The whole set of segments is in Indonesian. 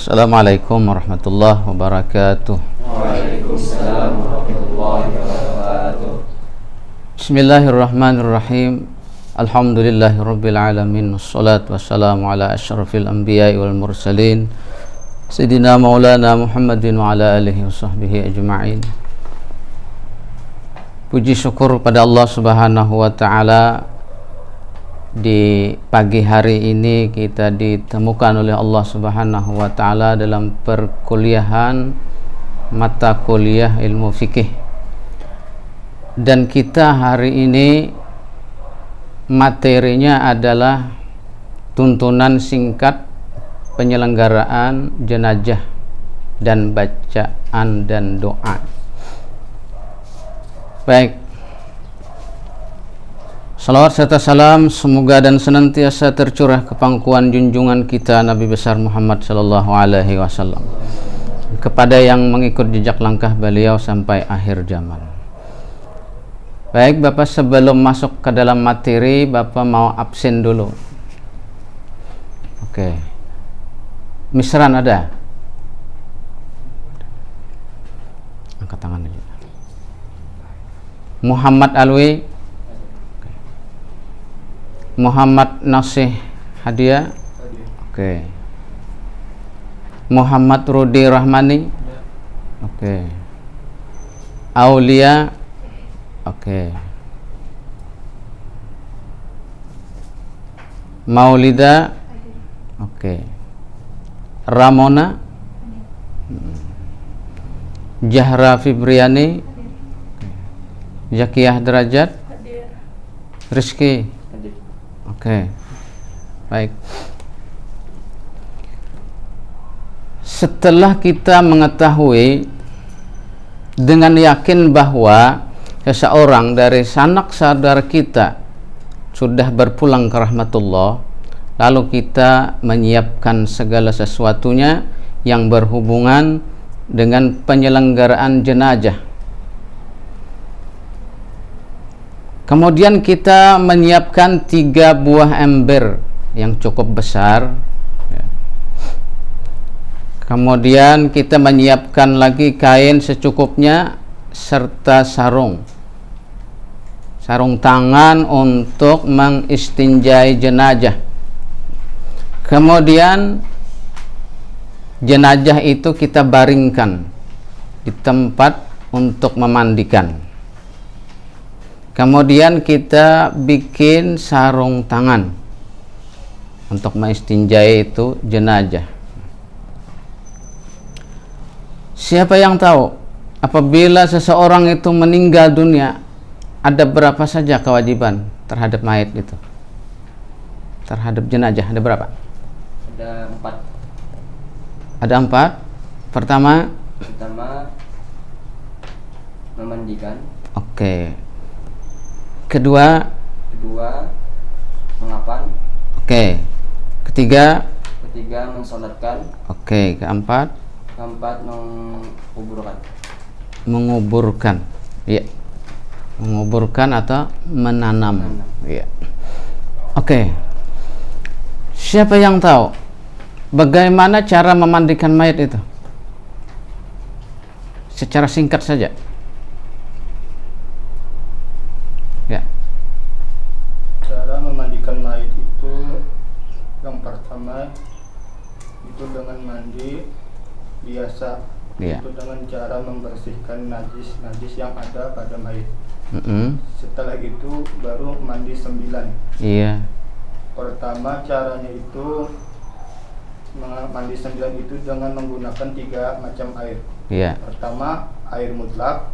Assalamualaikum warahmatullahi wabarakatuh. Waalaikumsalam warahmatullahi wabarakatuh. Bismillahirrahmanirrahim. Alhamdulillahirabbil alamin. Wassalatu wassalamu ala asyrafil anbiya'i wal mursalin Sayyidina Maulana Muhammadin wa ala alihi washabbihi ajma'in. Puji syukur pada Allah Subhanahu wa taala, di pagi hari ini kita ditemukan oleh Allah Subhanahu wa taala dalam perkuliahan mata kuliah ilmu fikih. Dan kita hari ini materinya adalah tuntunan singkat penyelenggaraan jenazah dan bacaan dan doa. Baik, salawat serta salam semoga dan senantiasa tercurah ke pangkuan junjungan kita Nabi besar Muhammad sallallahu alaihi wasallam, kepada yang mengikut jejak langkah beliau sampai akhir zaman. Baik Bapak, sebelum masuk ke dalam materi, Bapak mau absen dulu. Oke. Misran ada? Angkat tangan aja. Muhammad Alwi, Muhammad Nasih Hadiah, oke. Muhammad Rudi Rahmani, oke. Aulia, oke. Maulida, oke. Ramona, Jahra Fibriani, Zakiyah Derajat, Rizky, oke. Baik. Setelah kita mengetahui dengan yakin bahwa seseorang dari sanak saudara kita sudah berpulang ke rahmatullah, lalu kita menyiapkan segala sesuatunya yang berhubungan dengan penyelenggaraan jenazah. Kemudian kita menyiapkan 3 buah ember yang cukup besar. Kemudian kita menyiapkan lagi kain secukupnya serta sarung tangan untuk mengistinjai jenazah. Kemudian jenazah itu kita baringkan di tempat untuk memandikan. Kemudian kita bikin sarung tangan untuk mengistinjai itu jenazah. Siapa yang tahu apabila seseorang itu meninggal dunia, ada berapa saja kewajiban terhadap mayat itu? Terhadap jenazah ada berapa? Ada 4. Ada 4. Pertama memandikan. Oke. Kedua mengapan. Oke. Ketiga mensolatkan. Oke. Keempat menguburkan. Iya. Menguburkan atau menanam. Iya. Oke. Siapa yang tahu bagaimana cara memandikan mayat itu? Secara singkat saja. Ya. Cara memandikan mayat itu yang pertama itu dengan mandi biasa. Ya. Itu dengan cara membersihkan najis yang ada pada mayat. Setelah itu baru mandi 9. Iya. Pertama caranya itu mandi 9 itu dengan menggunakan 3 macam air. Iya. Pertama air mutlak,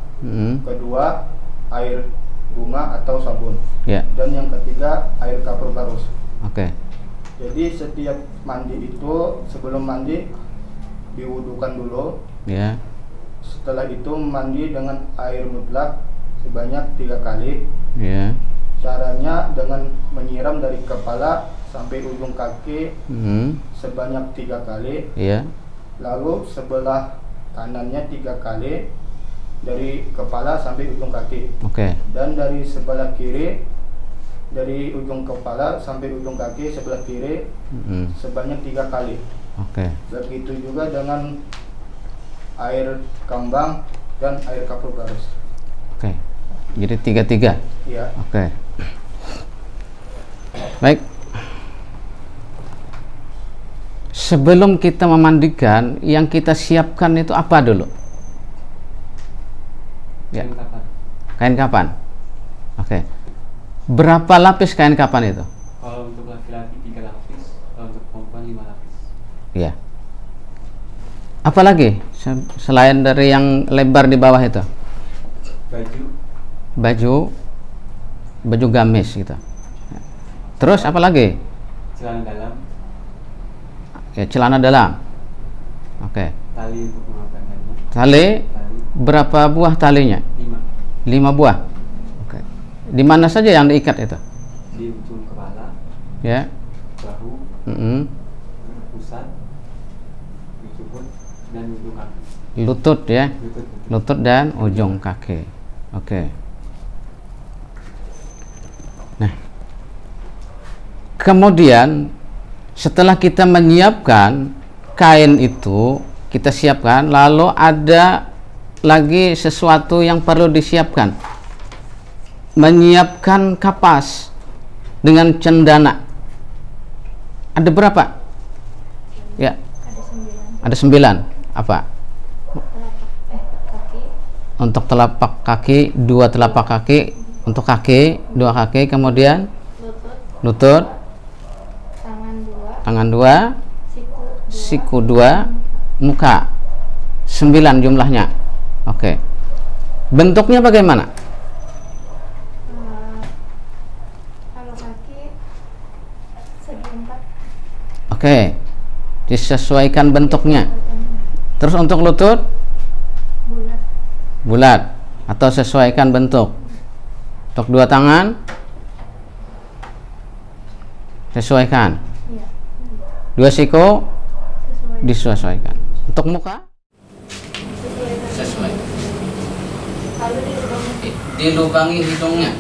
kedua air bunga atau sabun, dan yang ketiga air kapur barus. Oke. Jadi setiap mandi itu sebelum mandi diwudukan dulu. Ya. Setelah itu mandi dengan air mutlak sebanyak 3 kali. Ya. Caranya dengan menyiram dari kepala sampai ujung kaki sebanyak 3 kali. Ya. Lalu sebelah kanannya 3 kali dari kepala sampai ujung kaki. Oke. Dan dari sebelah kiri dari ujung kepala sampai ujung kaki sebelah kiri sebanyak 3 kali. Oke. Begitu juga dengan air kambang dan air kapur garis. Oke. Jadi 3-3. Iya. Oke. Baik. Sebelum kita memandikan, yang kita siapkan itu apa dulu? Ya. Kain kapan? Oke. Berapa lapis kain kapan itu? Kalau untuk laki-laki 3 lapis, kalau untuk perempuan 5 lapis. Ya. Apalagi selain dari yang lebar di bawah itu? Baju gamis gitu. Terus apa lagi? Celana dalam. Ya, celana dalam. Oke. Tali untuk mengapaikannya. Tali berapa buah talinya? 5 buah. Oke. Di mana saja yang diikat itu? Di ujung kepala, Ya. bahu, pusat, lutut, dan ujung kaki. Lutut ya. Lutut. Lutut dan ujung kaki. Oke. Nah, kemudian setelah kita menyiapkan kain itu, kita siapkan, lalu ada lagi sesuatu yang perlu disiapkan. Menyiapkan kapas dengan cendana. Ada berapa? Ya. Ada 9. Apa? Untuk telapak kaki, 2 telapak kaki, untuk kaki, 2 kaki, kemudian lutut, tangan 2, siku 2, muka 9 jumlahnya. Oke. Bentuknya bagaimana? Kalau kaki segi 4. Oke. Disesuaikan bentuknya. Terus untuk lutut bulat atau sesuaikan bentuk. Untuk 2 tangan sesuaikan. 2 siku disesuaikan. Untuk muka sesuaikan. Dilubangi hidungnya.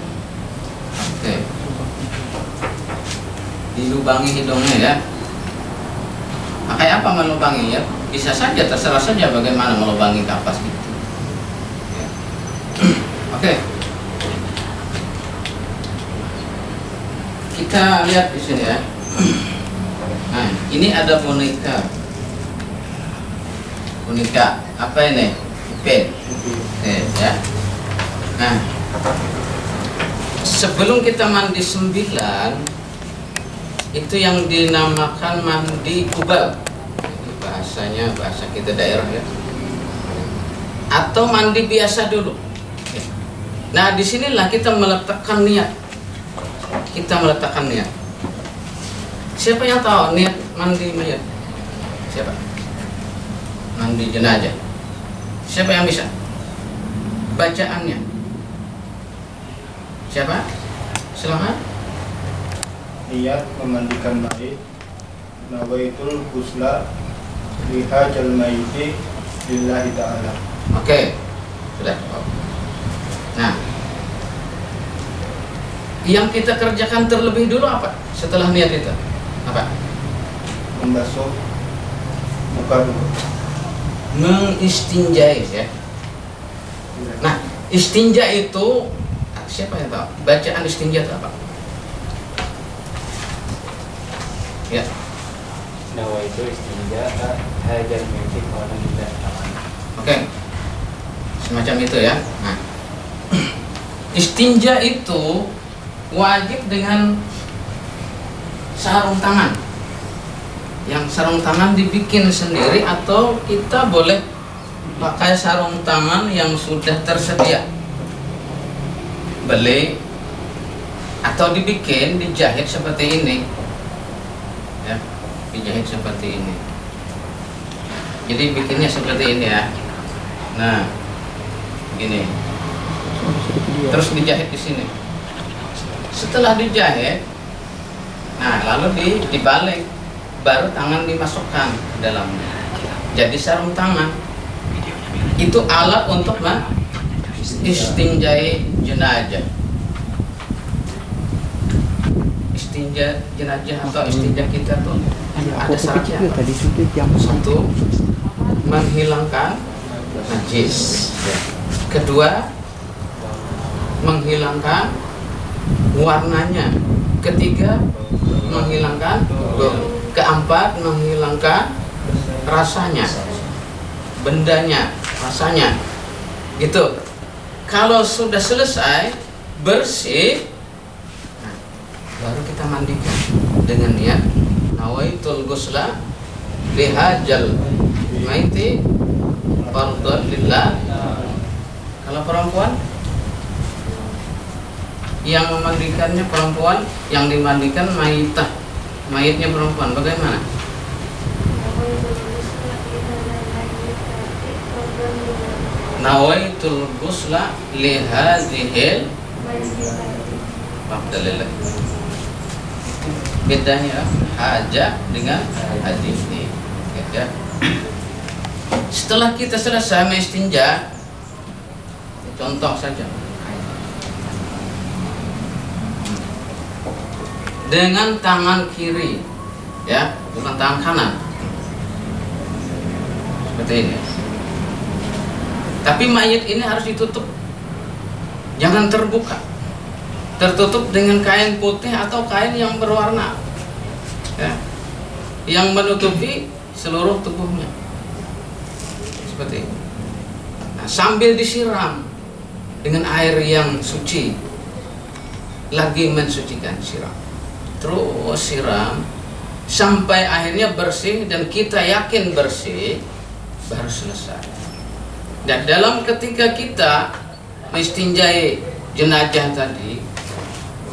Oke. Dilubangi hidungnya ya. Pakai apa melubangi ya? Bisa saja, terserah saja bagaimana melubangi kapas gitu. Ya. Oke. Kita lihat di sini ya. Nah, ini ada boneka. Boneka apa ini? Pen. Ya. Nah, sebelum kita mandi 9, itu yang dinamakan mandi kubal. Bahasanya bahasa kita daerah ya. Atau mandi biasa dulu. Nah, disinilah kita meletakkan niat. Siapa yang tahu niat mandi mayat? Siapa? Mandi jenazah. Siapa yang bisa? Bacaannya. Siapa? Silakan. Niat memandikan mayit, nawaitul ghusla lihajal mayyiti lillahi ta'ala. Oke. Sudah. Nah, yang kita kerjakan terlebih dulu apa? Setelah niat itu apa? Membasuh muka dulu. Mengistinjai ya. Nah, istinja itu siapa yang tahu? Bacaan istinja itu apa? Ya. Nawaitu istinja hajal mayyit qala lillahi ta'ala. Oke. Semacam itu ya. Nah, istinja itu wajib dengan sarung tangan. Yang sarung tangan dibikin sendiri atau kita boleh pakai sarung tangan yang sudah tersedia. Beli atau dibikin, dijahit seperti ini. Ya, dijahit seperti ini. Jadi bikinnya seperti ini ya. Nah, begini. Terus dijahit di sini. Setelah dijahit, nah lalu dibalik, baru tangan dimasukkan ke dalamnya. Jadi sarung tangan itu alat untuk istinjai jenazah. Istinja jenazah atau istinja kita tuh ada syaratnya. Satu, menghilangkan najis. Kedua, menghilangkan warnanya. Ketiga, menghilangkan bau. Keempat, menghilangkan rasanya, bendanya, rasanya. Gitu. Kalau sudah selesai bersih, nah, baru kita mandikan dengan niat nawaitul ghusla lihajal maiti fardhan lillah. Kalau perempuan yang memandikannya perempuan, yang dimandikan mayitnya perempuan, bagaimana? Nawaitul ghusla lihadzihil fardhan. Bedanya hajah dengan hadis ini. Ya. Setelah kita selesai mengistinja, contoh saja, dengan tangan kiri, ya, bukan tangan kanan, seperti ini. Tapi mayit ini harus ditutup, jangan terbuka, tertutup dengan kain putih atau kain yang berwarna, ya, yang menutupi seluruh tubuhnya, seperti ini. Nah, sambil disiram dengan air yang suci, lagi mensucikan, siram, terus siram sampai akhirnya bersih dan kita yakin bersih, baru selesai. Dan dalam ketika kita mengistinjai jenazah tadi,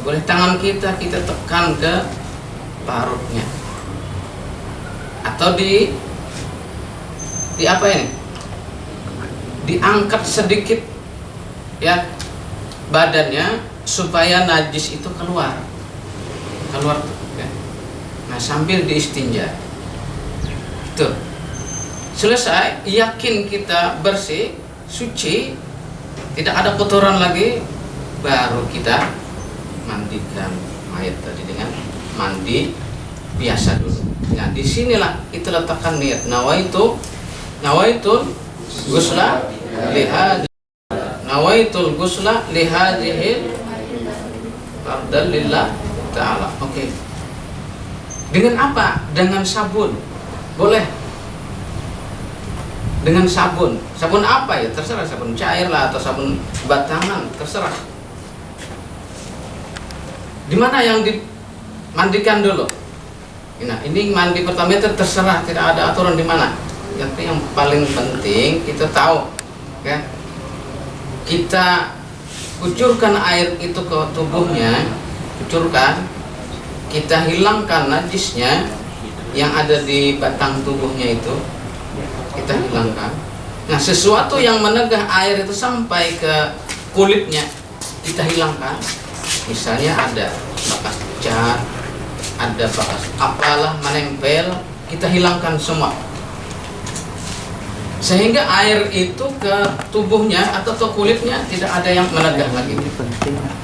boleh tangan kita tekan ke parutnya, atau di apa ini, diangkat sedikit, ya, badannya supaya najis itu keluar ya. Nah, sambil diistinja tuh, selesai, yakin kita bersih, suci, tidak ada kotoran lagi, baru kita mandikan mayat tadi dengan mandi biasa dulu. Nah, disinilah kita letakkan niat nawaitul ghusla lihadzihil fardhan lillah ta'ala. Oke. Dengan apa? Dengan sabun. Boleh. Dengan sabun apa ya, terserah, sabun cair lah atau sabun batangan, terserah. Di mana yang dimandikan dulu? Nah, ini mandi pertama itu terserah, tidak ada aturan di mana. Yang paling penting kita tahu, ya, kita kucurkan air itu ke tubuhnya, kucurkan, kita hilangkan najisnya yang ada di batang tubuhnya itu, kita hilangkan. Nah, sesuatu yang menegah air itu sampai ke kulitnya kita hilangkan. Misalnya ada bekas cat, ada bekas apalah menempel, kita hilangkan semua. Sehingga air itu ke tubuhnya atau ke kulitnya tidak ada yang menegah lagi.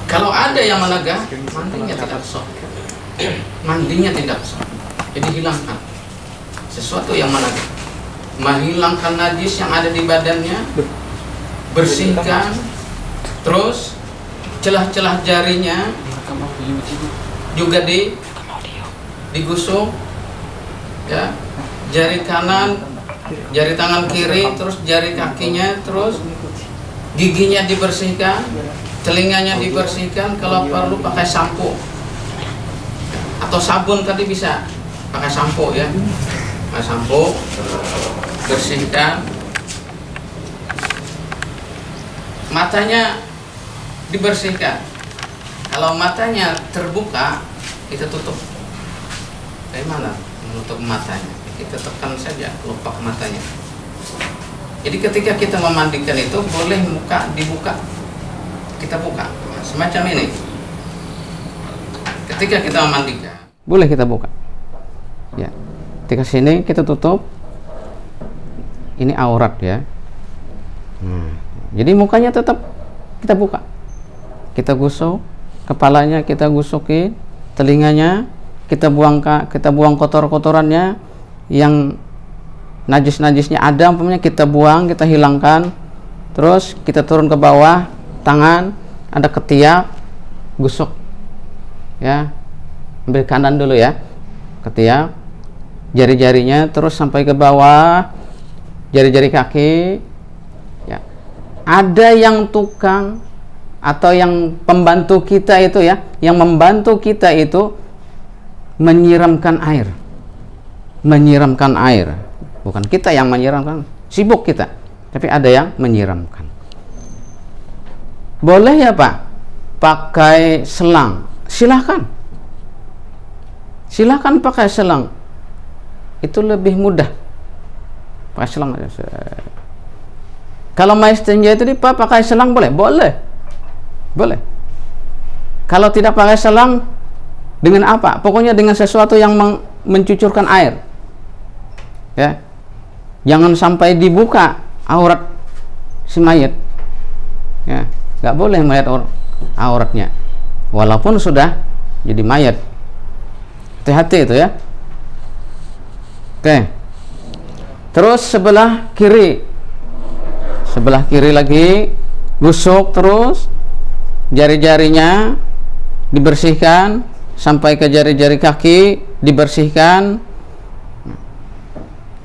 Kalau ada yang menegah, mandinya tidak sah. Mandinya tidak sah. Jadi hilangkan sesuatu yang menegah. Menghilangkan najis yang ada di badannya, bersihkan, terus celah-celah jarinya juga digusung, ya, jari kanan, jari tangan kiri, terus jari kakinya, terus giginya dibersihkan, telinganya dibersihkan, kalau perlu pakai sampo atau sabun tadi bisa pakai sampo, ya, pakai sampo, bersihkan. Matanya dibersihkan. Kalau matanya terbuka, kita tutup. Bagaimana menutup matanya? Kita tekan saja kelopak matanya. Jadi ketika kita memandikan itu boleh muka dibuka, kita buka, semacam ini. Ketika kita memandikan, boleh kita buka, ya. Ketika sini kita tutup. Ini aurat, ya. Jadi mukanya tetap kita buka, kita gusuk, kepalanya kita gusukin, telinganya, kita buang kotorannya, yang najis-najisnya ada, umpamanya kita buang, kita hilangkan, terus kita turun ke bawah, tangan ada ketiak, gusuk, ya, ambil kanan dulu ya, ketiak, jari-jarinya, terus sampai ke bawah, jari-jari kaki, ya. Ada yang tukang atau yang pembantu kita itu ya, yang membantu kita itu menyiramkan air, bukan kita yang menyiramkan, sibuk kita, tapi ada yang menyiramkan. Boleh ya Pak pakai selang, silahkan pakai selang, itu lebih mudah, pakai selang aja. Kalau mau istinja itu pakai selang boleh. Kalau tidak pakai selang, dengan apa? Pokoknya dengan sesuatu yang mencucurkan air, ya. Jangan sampai dibuka aurat si mayit, ya. Nggak boleh melihat auratnya walaupun sudah jadi mayat. Hati-hati itu ya. Oke. Terus sebelah kiri lagi, gusuk terus, jari-jarinya dibersihkan sampai ke jari-jari kaki, dibersihkan.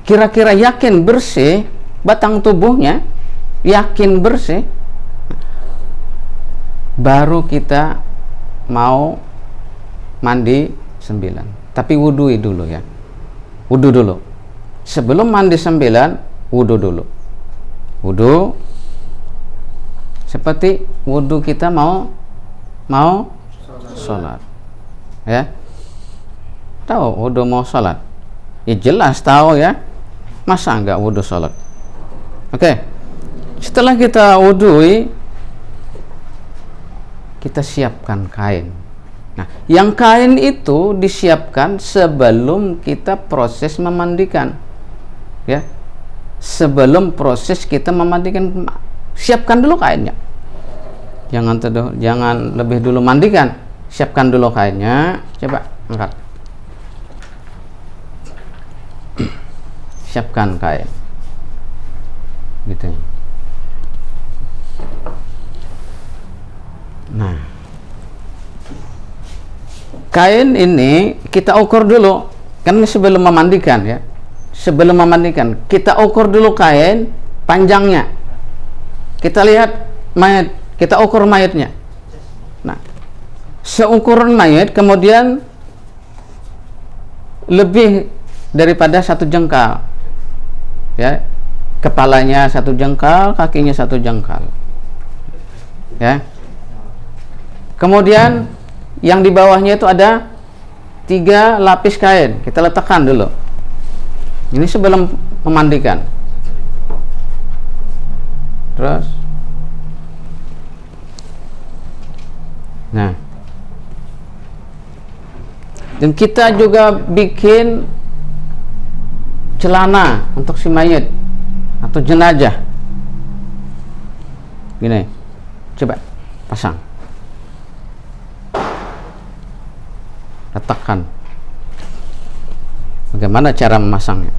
Kira-kira yakin bersih, batang tubuhnya yakin bersih, baru kita mau mandi 9. Tapi wudhu dulu ya, wudhu dulu. Sebelum mandi 9, wudhu dulu. Wudhu seperti wudhu kita mau sholat, ya. Tahu wudhu mau sholat? Ya jelas tahu ya. Masa enggak wudhu sholat? Oke. Setelah kita wudhui, kita siapkan kain. Nah, yang kain itu disiapkan sebelum kita proses memandikan, ya. Sebelum proses kita memandikan, siapkan dulu kainnya. Jangan lebih dulu mandikan, siapkan dulu kainnya. Coba angkat. Siapkan kain, gitu. Nah, kain ini kita ukur dulu, kan sebelum memandikan ya. Sebelum memandikan, kita ukur dulu kain panjangnya. Kita lihat mayat, kita ukur mayatnya. Nah, seukuran mayat, kemudian lebih daripada 1 jengkal, ya. Kepalanya 1 jengkal, kakinya 1 jengkal, ya. Kemudian yang di bawahnya itu ada 3 lapis kain, kita letakkan dulu. Ini sebelum memandikan. Terus, nah, dan kita juga bikin celana untuk si mayit atau jenazah. Gini, coba pasang, letakkan. Bagaimana cara memasangnya?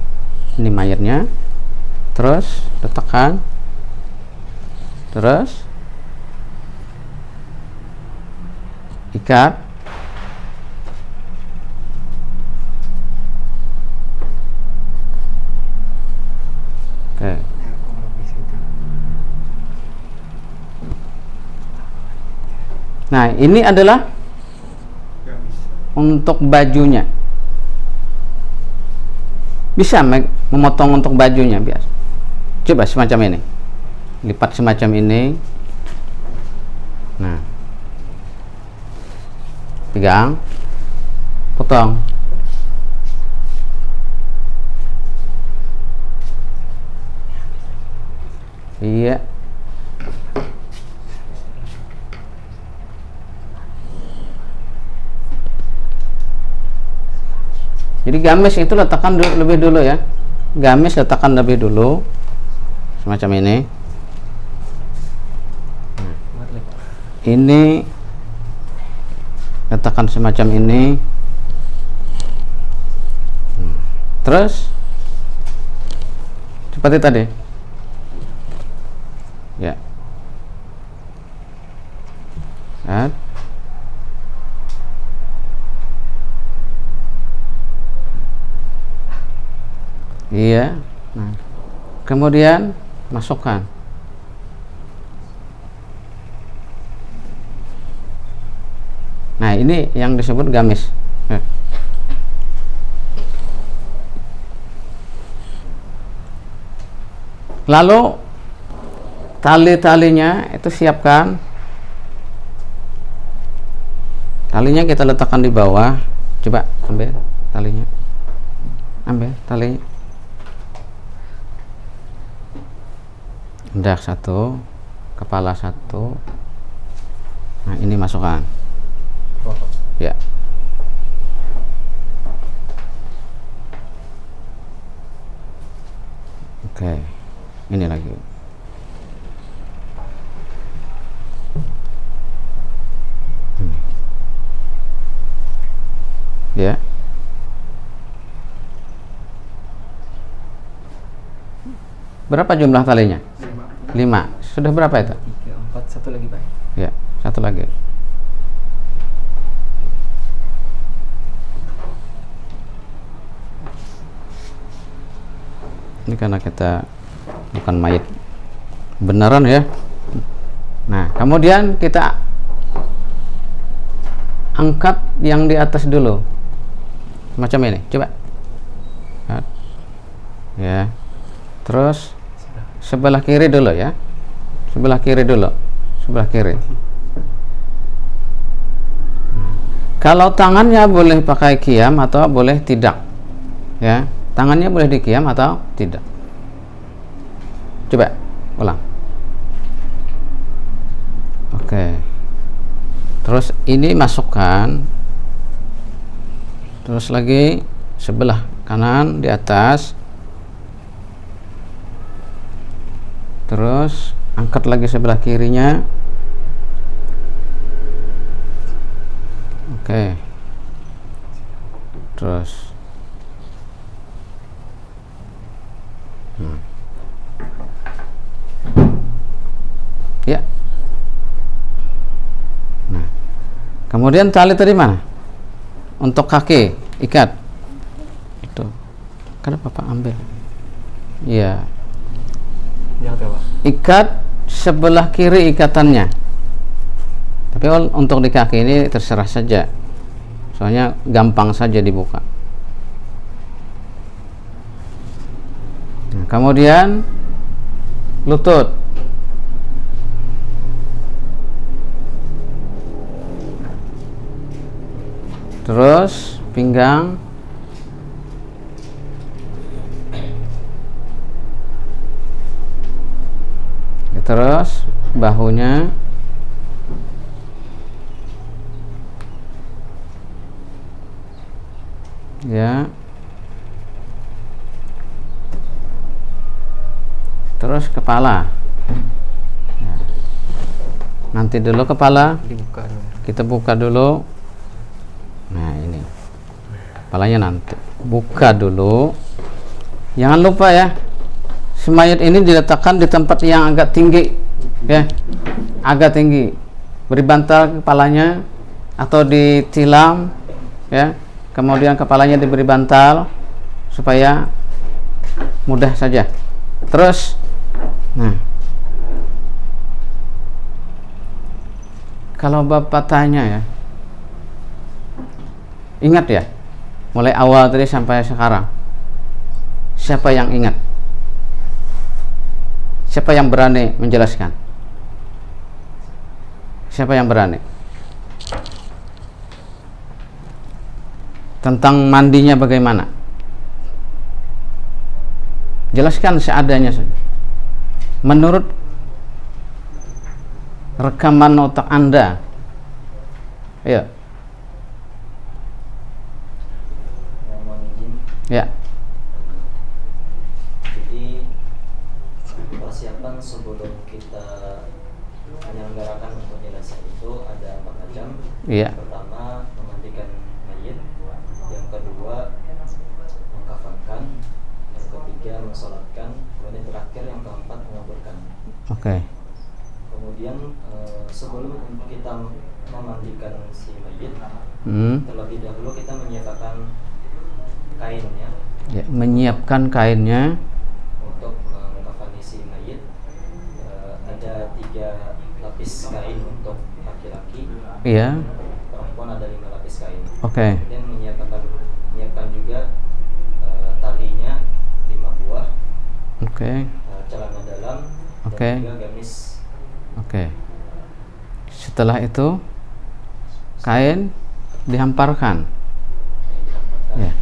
Ini mayatnya, terus letakkan, terus ikat, oke. Nah, ini adalah untuk bajunya. Bisa memotong untuk bajunya biasa. Coba semacam ini, lipat semacam ini. Nah, pegang, potong. Iya. Jadi gamis itu letakkan lebih dulu ya. Gamis letakkan lebih dulu. Semacam ini. Ini letakkan semacam ini. Terus seperti tadi. Ya. Lihat. Iya. Nah, kemudian masukkan. Nah, ini yang disebut gamis. Lalu tali-talinya itu siapkan. Talinya kita letakkan di bawah. Coba ambil talinya. Ambil talinya. Pundak satu, kepala satu. Nah, ini masukkan. Ya. Oke. Ini lagi. Ini. Ya. Berapa jumlah talinya? 5. Sudah berapa itu? 3, 4, satu lagi Pak. Ya, satu lagi. Ini karena kita bukan mayit beneran ya. Nah, kemudian kita angkat yang di atas dulu. Macam ini, coba. Ya. Terus sebelah kiri dulu ya. Sebelah kiri dulu. Sebelah kiri. Kalau tangannya boleh pakai qiyam atau boleh tidak. Ya. Tangannya boleh di qiyam atau tidak. Coba ulang. Oke. Terus ini masukkan. Terus lagi sebelah kanan di atas. Terus angkat lagi sebelah kirinya. Oke. Terus ya. Nah, kemudian tali tadi mana? Untuk kaki ikat. Itu. Kan Bapak ambil. Iya. Ikat sebelah kiri ikatannya. Tapi untuk di kaki ini terserah saja. Soalnya gampang saja dibuka. Nah, kemudian lutut. Terus pinggang. Terus bahunya. Ya. Terus kepala. Ya. Nanti dulu kepala. Dibuka dulu. Kita buka dulu. Nah, ini. Kepalanya nanti. Buka dulu. Jangan lupa ya. Mayat ini diletakkan di tempat yang agak tinggi, ya, agak tinggi, beri bantal kepalanya atau ditilam, ya, kemudian kepalanya diberi bantal supaya mudah saja. Terus, nah, kalau Bapak tanya ya, ingat ya, mulai awal tadi sampai sekarang, siapa yang ingat? Siapa yang berani menjelaskan? Siapa yang berani? Tentang mandinya bagaimana? Jelaskan seadanya saja. Menurut rekaman otak Anda. Ayo. Mohon izin. Ya. Persiapan sebelum kita menyelenggarakan penjelasan itu ada 4 macam. Iya. Pertama, memandikan mayit. Yang kedua, mengkafankan. mensolatkan, kemudian terakhir yang keempat menguburkan. Oke. Kemudian sebelum kita memandikan si mayit, terlebih dahulu kita menyiapkan kainnya. Ya, menyiapkan kainnya Untuk mengkafani si mayit, ada 3 lapis kain untuk laki-laki. Iya. Perempuan ada 5 lapis kain. Oke. Kemudian menyiapkan juga talinya 5 buah. Oke. Celana dalam. Oke. Dan juga gamis. Oke. Setelah itu kain dihamparkan. Ya.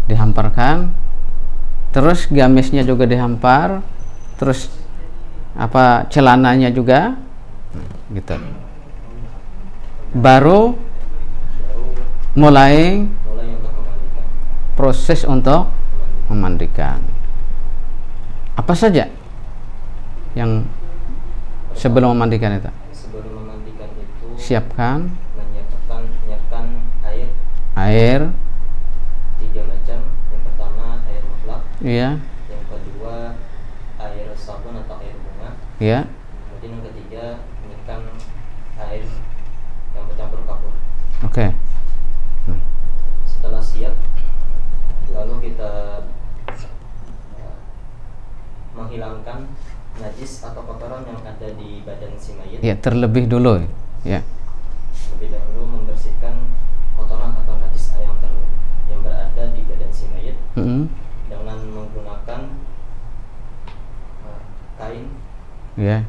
Dihamparkan. Terus gamisnya juga dihampar. Terus apa celananya juga gitu. Baru mulai untuk memandikan. proses untuk memandikan. Apa saja yang sebelum memandikan itu? Sebelum memandikan itu Siapkan menyiapkan air 3 macam. Yang pertama air mutlak. Iya. Yang kedua air sabun atau air bunga. Iya. Kemudian yang ketiga menyiapkan air yang bercampur kapur. Oke. Setelah siap, lalu kita menghilangkan najis atau kotoran yang ada di badan si mayit. Ya, terlebih dulu ya. Lebih dahulu membersihkan kotoran atau najis yang berada di badan si mayit dengan menggunakan kain Ya.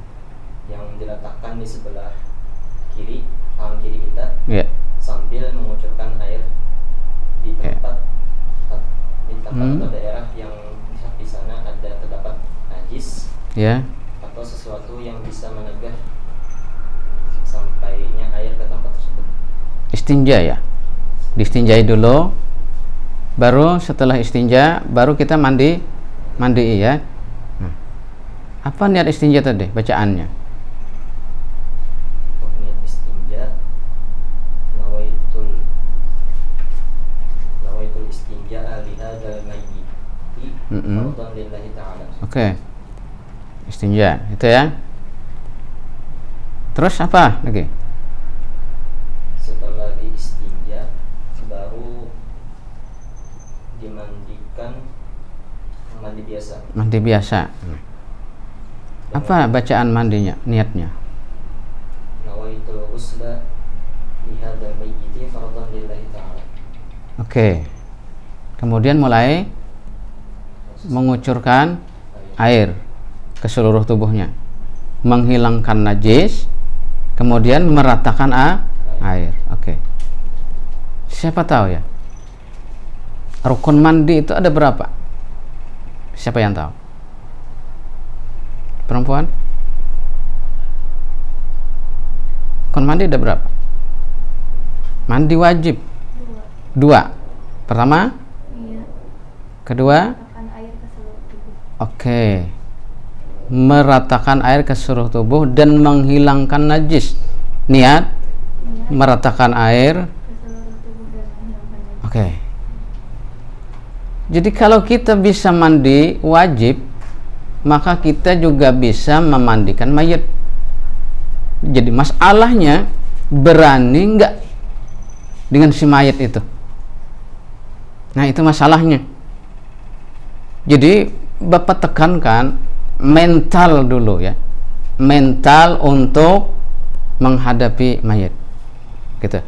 yang diletakkan di sebelah kiri, tangan kiri kita, Ya. sambil mengucurkan air di tempat atau daerah yang di sana terdapat najis Ya. atau sesuatu yang bisa menegah sampainya air ke tempat tersebut. Istinja ya. Distinjai dulu. Baru setelah istinja baru kita mandi ya. Apa niat istinja tadi? Bacaannya. Untuk niat istinja, nawaitul istinja li hadzal mayyit fardhan lillahi ta'ala. Oke. Istinja itu ya. Terus apa lagi? Setelah diistinja baru dimandikan mandi biasa. Mandi biasa. Apa bacaan mandinya, niatnya? Nawaitul ghusla li hadzal mayyit fardhan lillahi ta'ala. Oke. Kemudian mulai mengucurkan air ke seluruh tubuhnya, menghilangkan najis, kemudian meratakan air. Oke. Siapa tahu ya? Rukun mandi itu ada berapa? Siapa yang tahu? Perempuan? Rukun mandi ada berapa? Mandi wajib 2. Pertama? Iya. Kedua? Meratakan air ke seluruh tubuh. Oke. Meratakan air ke seluruh tubuh dan menghilangkan najis. Niat meratakan air Ke seluruh tubuh dan menghilangkan najis. Oke. Jadi kalau kita bisa mandi wajib, maka kita juga bisa memandikan mayit. Jadi masalahnya berani enggak dengan si mayit itu. Nah, itu masalahnya. Jadi Bapak tekankan mental dulu ya. Mental untuk menghadapi mayit. Gitu.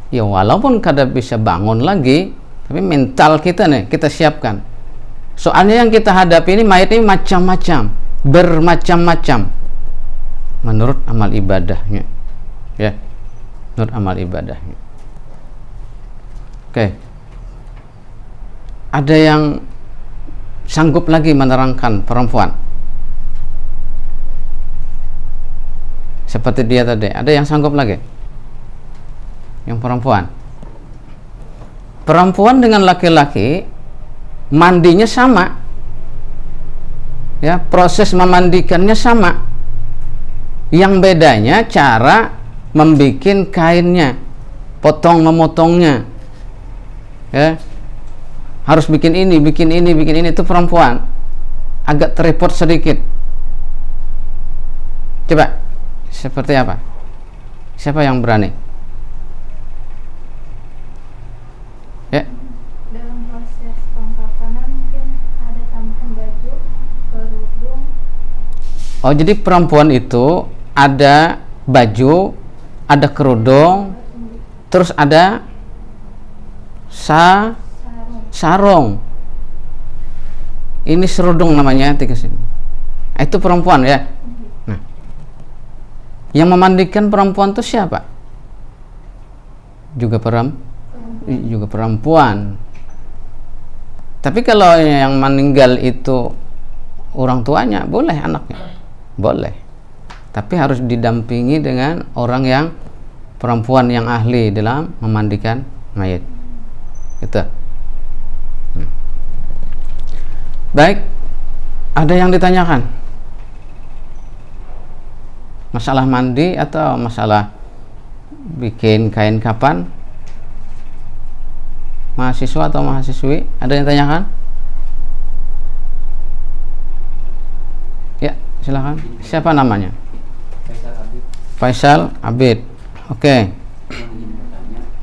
Ya walaupun kada bisa bangun lagi, tapi mental kita nih kita siapkan. Soalnya yang kita hadapi ini mayit ini macam-macam, bermacam-macam menurut amal ibadahnya. Ya. Menurut amal ibadahnya. Oke. Ada yang sanggup lagi menerangkan perempuan? Seperti dia tadi, ada yang sanggup lagi? Yang perempuan. Perempuan dengan laki-laki mandinya sama. Ya, proses memandikannya sama. Yang bedanya cara membikin kainnya, memotongnya. Ya. Harus bikin ini itu perempuan. agak terrepot sedikit. Coba, seperti apa? Siapa yang berani? Ya. Dalam proses pengkapanan mungkin ada tambahan baju, kerudung. Oh, jadi perempuan itu ada baju, ada kerudung, terus ada sarung. Ini serudung namanya, di sini. Itu perempuan ya. Nah, yang memandikan perempuan itu siapa? Juga perempuan. Tapi kalau yang meninggal itu orang tuanya, boleh anaknya, boleh. Tapi harus didampingi dengan orang yang perempuan yang ahli dalam memandikan mayat. Gitu. Baik, ada yang ditanyakan? Masalah mandi atau masalah bikin kain kapan? Mahasiswa atau mahasiswi? Ada yang tanyakan? Ya, silakan. Siapa namanya? Faisal Abid. Oke.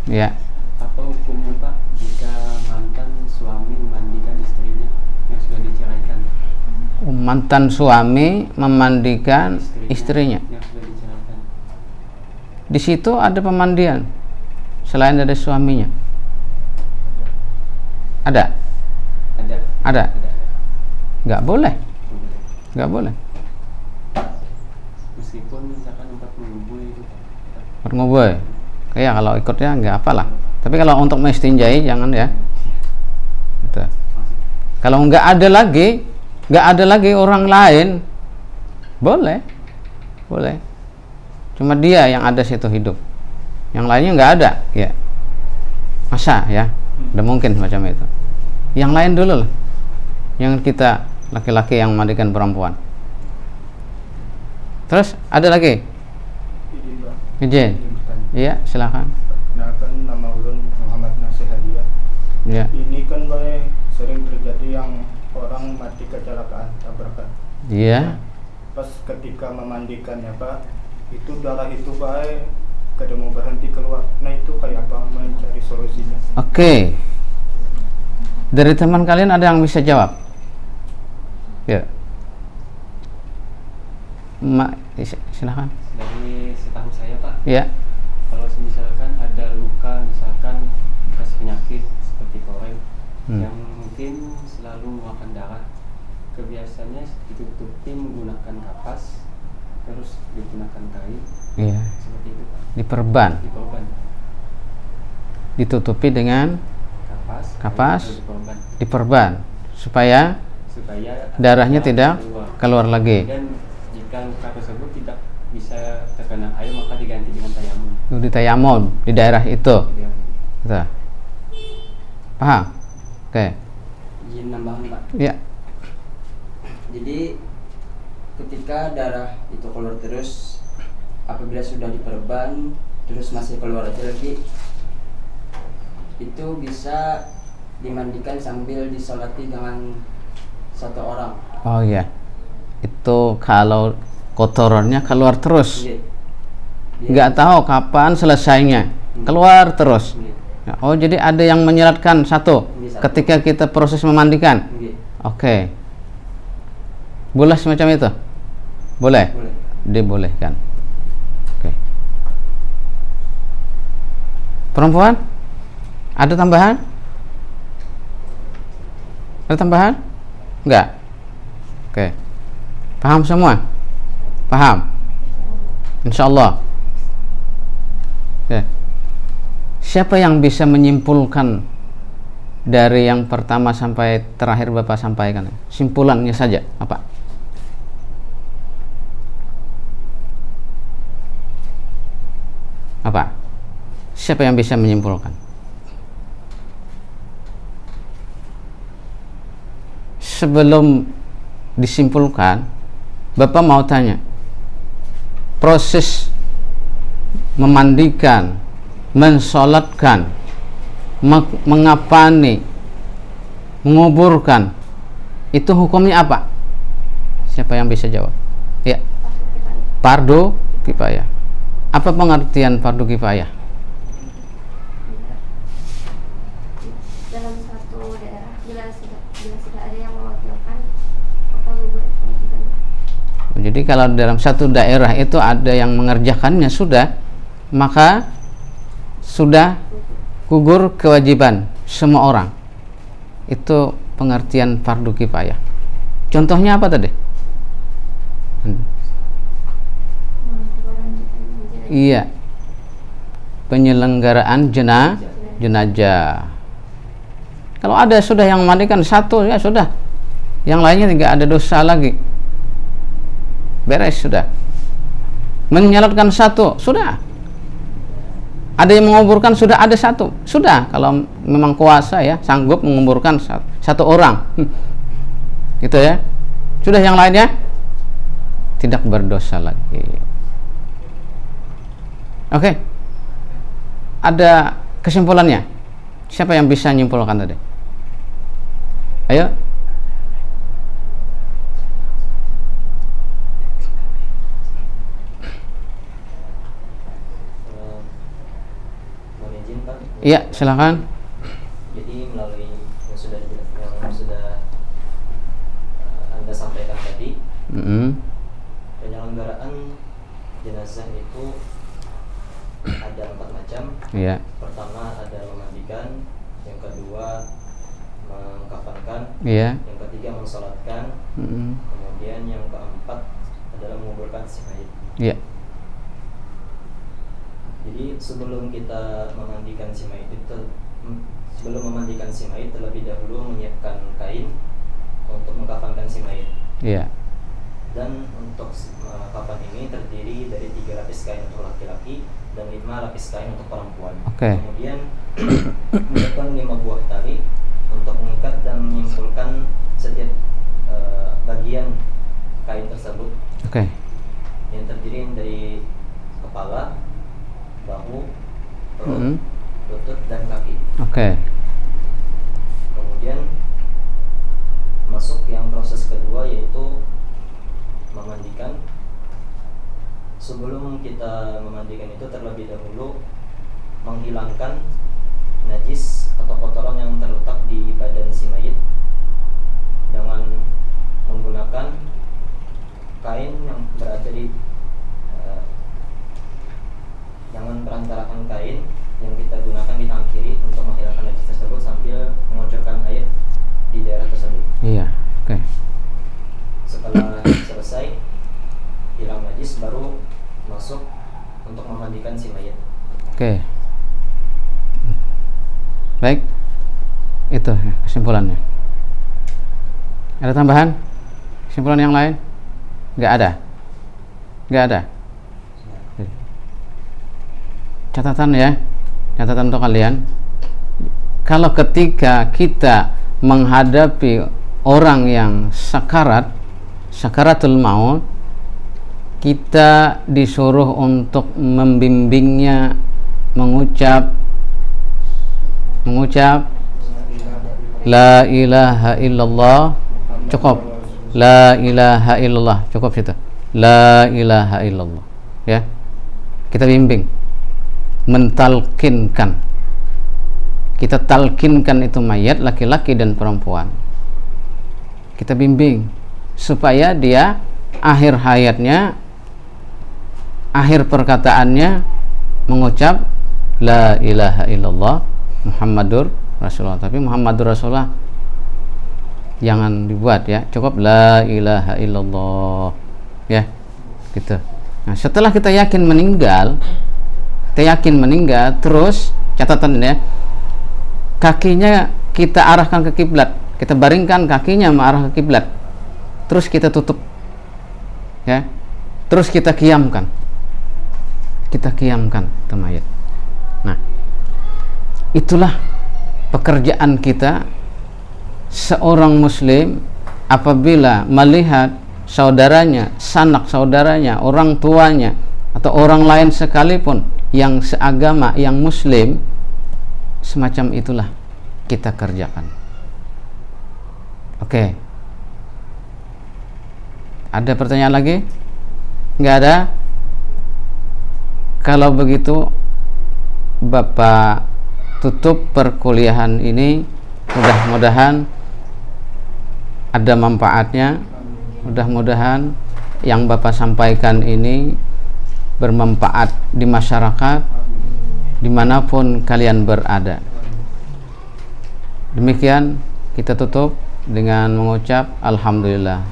Ya. Apa hukumnya Pak jika mantan suami memandikan istrinya yang sudah diceraikan? Mantan suami memandikan istrinya. Yang sudah diceraikan. Di situ ada pemandian selain dari suaminya. Ada? Ada. Nggak boleh. Nggak boleh. Meskipun misalkan 40 itu. Ngubah. Ya kalau ikutnya nggak apalah. Tapi kalau untuk mestinjai jangan ya. Gitu. Kalau nggak ada lagi orang lain, boleh. Cuma dia yang ada situ hidup. Yang lainnya nggak ada, ya. Masa ya? Udah mungkin macam itu. Yang lain dulu lah. Yang kita laki-laki yang memandikan perempuan. Terus ada lagi? Izin. Iya, silakan. Nah, kan nama ulun Muhammad Nasih Hadiah. Ya. Ini kan sering terjadi yang orang mati kecelakaan tabrakan. Iya. Pas ketika memandikannya Pak, itu darah itu baik kada mau berhenti keluar. Nah itu kayak apa, mencari solusinya? Oke. Dari teman kalian ada yang bisa jawab? Ya. Silakan. Dari setahu saya Pak, Ya. kalau misalkan ada luka, misalkan bekas penyakit seperti koreng yang mungkin selalu mengeluarkan darah, kebiasaannya ditutupi menggunakan kapas, terus digunakan kain. Iya. Seperti itu Pak. Diperban. Ditutupi dengan kapas, diperban supaya darahnya tidak keluar lagi. Dan jika luka tersebut tidak bisa terkena air, maka diganti dengan tayamum. Di tayamum di daerah itu. Gitu. Paham? Oke. Izin nambahan Pak. Ya. Jadi ketika darah itu keluar terus, apabila sudah diperban terus masih keluar aja lagi, itu bisa dimandikan sambil disolati dengan satu orang. Oh iya. Itu kalau kotorannya keluar terus. Nggak tahu kapan selesainya. Keluar terus. Oh, jadi ada yang menyeratkan satu ketika kita proses memandikan. Oke. Boleh semacam itu? Boleh? Dibolehkan. Oke. Perempuan? Ada tambahan? Ada tambahan? Enggak? Oke. Paham semua? Paham? Insyaallah. Oke. Siapa yang bisa menyimpulkan dari yang pertama sampai terakhir Bapak sampaikan? Simpulannya saja, apa? Apa? Siapa yang bisa menyimpulkan? Sebelum disimpulkan, Bapak mau tanya, proses memandikan, mensolatkan, mengapani, menguburkan, itu hukumnya apa? Siapa yang bisa jawab? Ya. Fardu kifayah. Apa pengertian fardu kifayah? Dalam satu daerah bila sudah ada yang mewakilkan, maka gugur kewajibannya. Jadi kalau dalam satu daerah itu ada yang mengerjakannya sudah, maka sudah gugur kewajiban semua orang. Itu pengertian fardu kifayah. Contohnya apa tadi? Iya, penyelenggaraan jenazah. Kalau ada sudah yang memandikan satu, ya sudah, yang lainnya tidak ada dosa lagi, beres sudah. Menyalatkan satu, sudah. Ada yang menguburkan, sudah ada satu, sudah. Kalau memang kuasa ya, sanggup menguburkan satu orang, gitu ya. Sudah, yang lainnya tidak berdosa lagi. Oke. Ada kesimpulannya. Siapa yang bisa menyimpulkan tadi? Ayo. Mohon izin Pak. Iya, silakan. Jadi melalui yang sudah Anda sampaikan tadi, penyelenggaraan jenazah itu ada 4 macam. Iya. Pertama ada memandikan, yang kedua mengkafankan, Iya. yang ketiga mensolatkan, kemudian yang keempat adalah menguburkan si mayit. Iya. Jadi sebelum kita memandikan si mayit terlebih dahulu menyiapkan kain untuk mengkafankan si mayit. Iya. Dan untuk kafan ini terdiri dari 3 lapis kain untuk laki-laki dan 5 lapis kain untuk perempuan. Oke. Kemudian menyiapkan 5 buah tali untuk mengikat dan menyimpulkan setiap bagian kain tersebut. Oke. Yang terdiri dari kepala, bahu, perut, lutut, dan kaki. Oke. Kemudian masuk yang proses kedua, yaitu memandikan. Sebelum kita memandikan itu terlebih dahulu menghilangkan najis atau kotoran yang terletak di badan si mayit dengan menggunakan kain yang berada di dengan perantaraan kain yang kita gunakan di tangan kiri untuk menghilangkan najis tersebut sambil mengucurkan air di daerah tersebut. Iya. Oke. Setelah selesai hilang najis, baru masuk untuk memandikan si mayit. Oke. Baik. Itu ya, kesimpulannya. Ada tambahan? Kesimpulan yang lain? Nggak ada. Nggak ada. Catatan ya. Catatan untuk kalian. Kalau ketika kita menghadapi orang yang sakaratul maut, kita disuruh untuk membimbingnya mengucap la ilaha illallah. Cukup. La ilaha illallah. Cukup situ. La ilaha illallah. Ya. Kita bimbing. Mentalkinkan. Kita talkinkan itu mayat laki-laki dan perempuan. Kita bimbing supaya dia akhir hayatnya, akhir perkataannya mengucap la ilaha illallah Muhammadur Rasulullah. Tapi Muhammadur Rasulullah jangan dibuat ya, cukup la ilaha illallah ya, gitu. Nah, setelah kita yakin meninggal, terus catatan ya, kakinya kita arahkan ke kiblat, kita baringkan kakinya mengarah ke kiblat, terus kita tutup ya, terus kita qiyamkan itu mayat. Nah, itulah pekerjaan kita seorang muslim apabila melihat saudaranya, sanak saudaranya, orang tuanya atau orang lain sekalipun yang seagama, yang muslim, semacam itulah kita kerjakan. Oke. Ada pertanyaan lagi? Nggak ada? Kalau begitu Bapak tutup perkuliahan ini, mudah-mudahan ada manfaatnya, mudah-mudahan yang Bapak sampaikan ini bermanfaat di masyarakat dimanapun kalian berada. Demikian kita tutup dengan mengucap Alhamdulillah.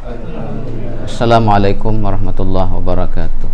Assalamualaikum warahmatullahi wabarakatuh.